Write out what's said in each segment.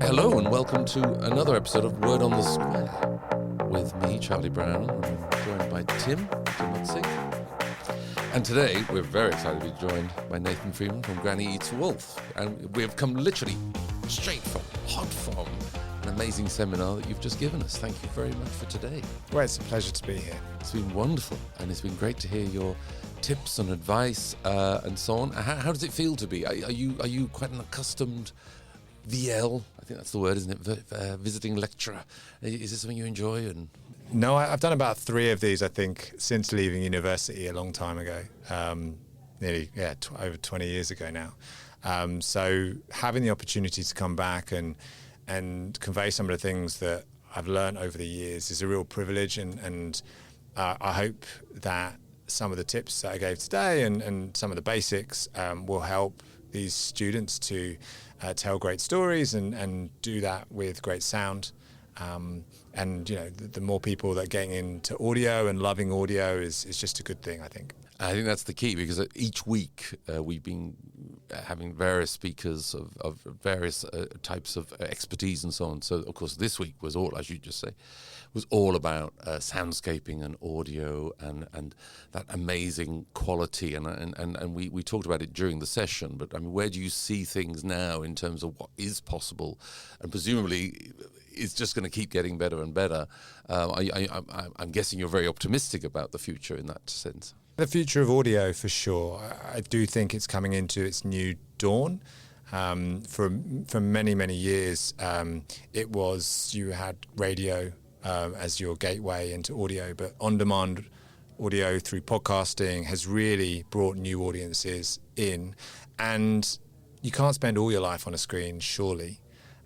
Hello and welcome to another episode of Word on the Square with me, Charlie Brown, and I'm joined by Tim Utzig. And today we're very excited to be joined by Nathan Freeman from Granny Eats Wolf. And we have come literally straight from an amazing seminar that you've just given us. Thank you very much for today. Well, it's a pleasure to be here. It's been wonderful, and it's been great to hear your tips and advice and so on. How does it feel to be? Are you quite an accustomed VL? I think that's the word, isn't it? Visiting lecturer. Is this something you enjoy? And No, I've done about 3 of these, I think, since leaving university a long time ago. Nearly, over 20 years ago now. So having the opportunity to come back and convey some of the things that I've learned over the years is a real privilege, and I hope that some of the tips that I gave today and some of the basics will help these students to tell great stories and do that with great sound. And you know, the more people that are getting into audio and loving audio is just a good thing, I think. I think that's the key, because each week we've been having various speakers of various types of expertise and so on. So, of course, this week was all, as you just say, was all about soundscaping and audio and that amazing quality. And we talked about it during the session. But, I mean, where do you see things now in terms of what is possible? And presumably it's just going to keep getting better and better. I'm guessing you're very optimistic about the future in that sense. The future of audio, for sure. I do think it's coming into its new dawn. For many, many years, it was you had radio as your gateway into audio, but on-demand audio through podcasting has really brought new audiences in. And you can't spend all your life on a screen, surely.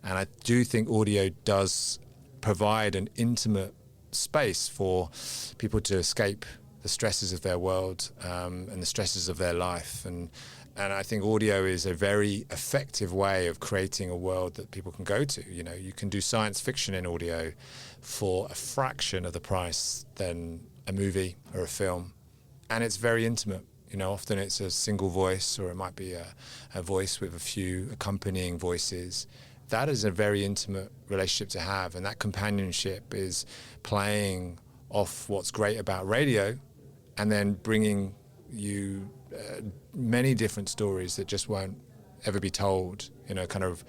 And I do think audio does provide an intimate space for people to escape the stresses of their world and the stresses of their life. And I think audio is a very effective way of creating a world that people can go to. You know, you can do science fiction in audio for a fraction of the price than a movie or a film. And it's very intimate. You know, often it's a single voice, or it might be a voice with a few accompanying voices. That is a very intimate relationship to have, and that companionship is playing off what's great about radio and then bringing you many different stories that just won't ever be told in a kind of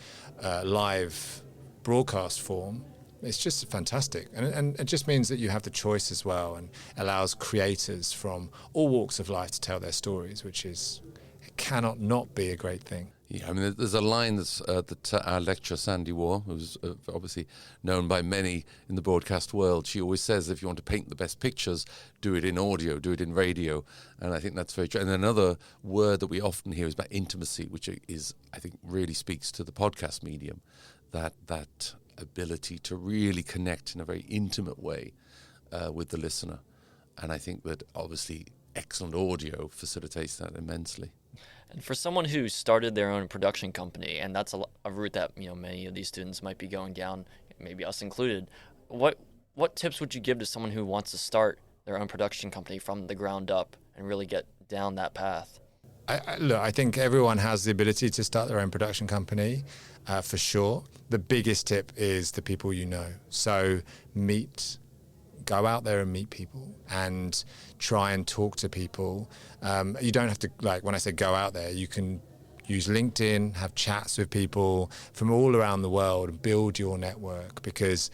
live broadcast form. It's just fantastic. And it just means that you have the choice as well, and allows creators from all walks of life to tell their stories, which is, it cannot not be a great thing. Yeah, I mean, there's a line that our lecturer, Sandy Waugh, who's obviously known by many in the broadcast world, she always says, if you want to paint the best pictures, do it in audio, do it in radio. And I think that's very true. And another word that we often hear is about intimacy, which is, I think, really speaks to the podcast medium, that ability to really connect in a very intimate way with the listener. And I think that, obviously, excellent audio facilitates that immensely. And for someone who started their own production company, and that's a route that many of these students might be going down, maybe us included, what tips would you give to someone who wants to start their own production company from the ground up and really get down that path? I think everyone has the ability to start their own production company, for sure. The biggest tip is the people you know. So go out there and meet people and try and talk to people. You don't have to, like when I say go out there, you can use LinkedIn, have chats with people from all around the world and build your network, because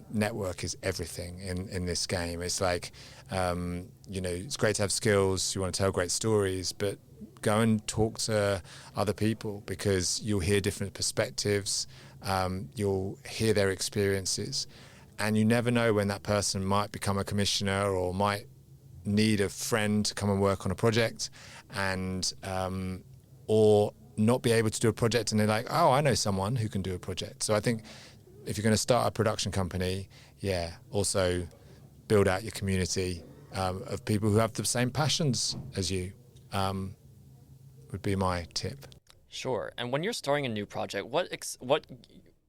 network is everything in this game. It's like, it's great to have skills, you want to tell great stories, but go and talk to other people, because you'll hear different perspectives, you'll hear their experiences. And you never know when that person might become a commissioner or might need a friend to come and work on a project, and or not be able to do a project, and they're like, oh, I know someone who can do a project. So I think if you're going to start a production company, also build out your community of people who have the same passions as you, would be my tip. Sure. And when you're starting a new project, what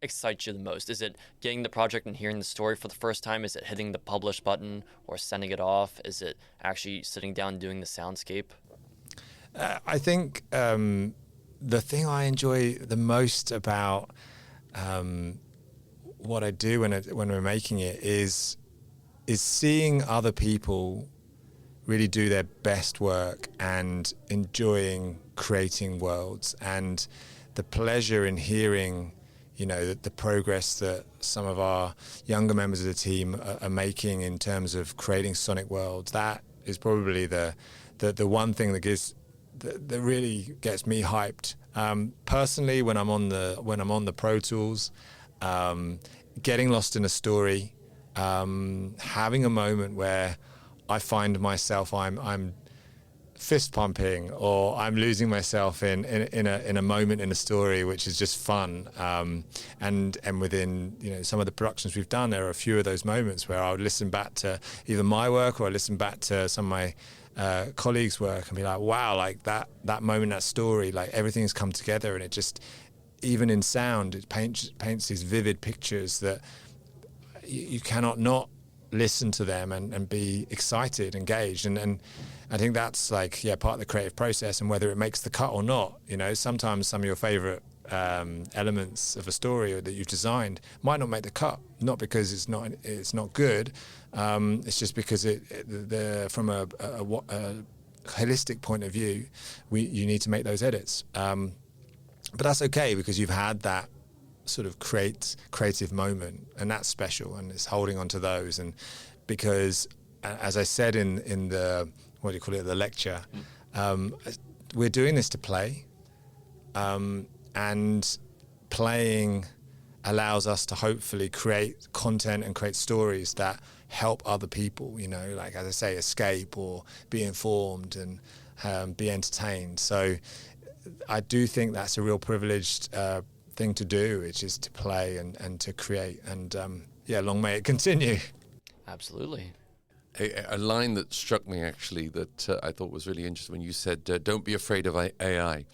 excites you the most? Is it getting the project and hearing the story for the first time? Is it hitting the publish button or sending it off? Is it actually sitting down and doing the soundscape? I think the thing I enjoy the most about what I do when we're making it is seeing other people really do their best work and enjoying creating worlds, and the pleasure in hearing, the progress that some of our younger members of the team are making in terms of creating sonic worlds. That is probably the one thing that really gets me hyped. Personally, when I'm on the Pro Tools, getting lost in a story, having a moment where I find myself I'm fist pumping, or I'm losing myself in a moment in a story which is just fun, and within some of the productions we've done, there are a few of those moments where I would listen back to either my work or I listen back to some of my colleagues' work and be like, wow, like that moment, that story, like everything's come together, and it just, even in sound, it paints these vivid pictures that you cannot not listen to them and be excited, engaged, and I think that's part of the creative process. And whether it makes the cut or not, sometimes some of your favorite elements of a story that you've designed might not make the cut, not because it's not good, it's just because from a holistic point of view, you need to make those edits, but that's okay, because you've had that sort of creative moment, and that's special, and it's holding on to those. And because, as I said in the the lecture, we're doing this to play, and playing allows us to hopefully create content and create stories that help other people, like, as I say, escape or be informed and be entertained. So I do think that's a real privileged thing to do, which is to play and to create, and long may it continue. Absolutely. A line that struck me, actually, that I thought was really interesting when you said, don't be afraid of AI.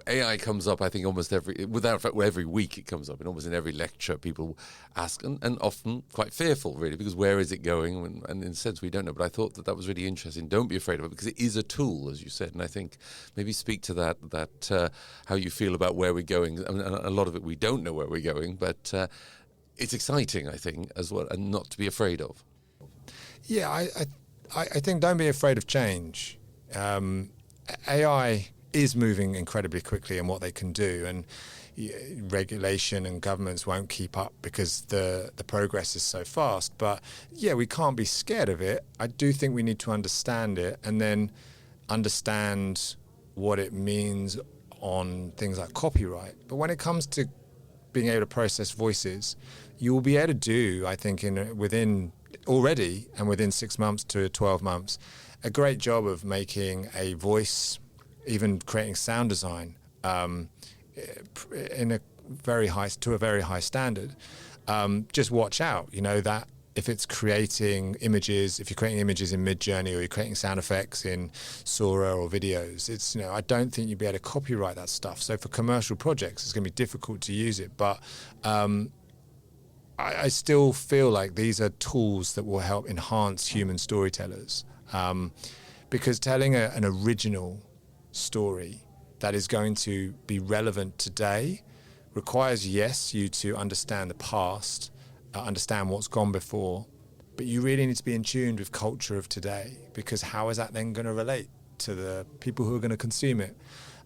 AI comes up, I think, almost every week it comes up, and almost in every lecture people ask, and often quite fearful, really, because where is it going? And in a sense, we don't know. But I thought that was really interesting. Don't be afraid of it, because it is a tool, as you said. And I think maybe speak to that how you feel about where we're going. I mean, a lot of it, we don't know where we're going, but it's exciting, I think, as well, and not to be afraid of. Yeah, I think don't be afraid of change. AI is moving incredibly quickly in what they can do, and regulation and governments won't keep up because the progress is so fast. But yeah, we can't be scared of it. I do think we need to understand it, and then understand what it means on things like copyright. But when it comes to being able to process voices, you will be able to do, I think, within 6 months to 12 months, a great job of making a voice, even creating sound design in a very high standard. Just watch out, that if it's creating images, if you're creating images in Midjourney, or you're creating sound effects in Sora or videos, it's, I don't think you'd be able to copyright that stuff. So for commercial projects, it's going to be difficult to use it. But I still feel like these are tools that will help enhance human storytellers, because telling an original story that is going to be relevant today requires, yes, you to understand the past, understand what's gone before, but you really need to be in tune with culture of today, because how is that then going to relate to the people who are going to consume it?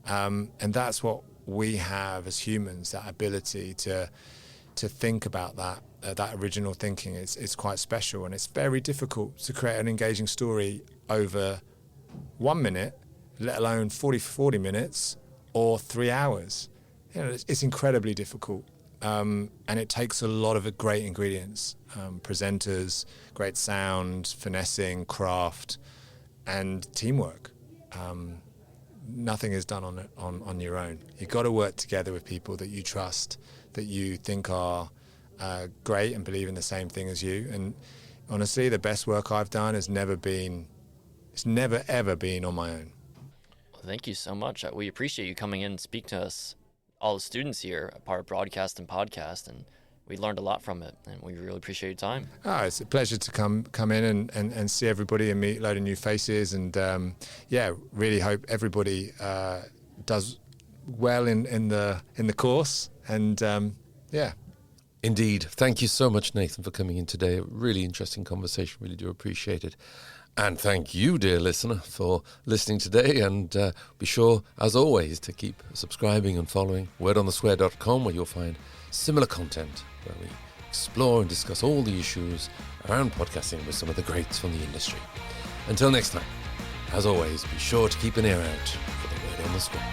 And that's what we have as humans, that ability to think about that original thinking. It's quite special, and it's very difficult to create an engaging story over 1 minute, let alone 40 minutes or 3 hours. It's incredibly difficult, and it takes a lot of great ingredients, presenters, great sound, finessing, craft, and teamwork. Nothing is done on your own. You've got to work together with people that you trust, that you think are great and believe in the same thing as you. And honestly, the best work I've done has never ever been on my own. Well, thank you so much. We appreciate you coming in and speak to us, all the students here, a part of Broadcast and Podcast, and we learned a lot from it, and we really appreciate your time. It's a pleasure to come in and see everybody and meet a load of new faces, and really hope everybody does well in the course, and Yeah. Indeed. Thank you so much, Nathan, for coming in today. A really interesting conversation. Really do appreciate it. And thank you, dear listener, for listening today. And be sure, as always, to keep subscribing and following wordonthesquare.com, where you'll find similar content where we explore and discuss all the issues around podcasting with some of the greats from the industry. Until next time, as always, be sure to keep an ear out for the Word on the Square.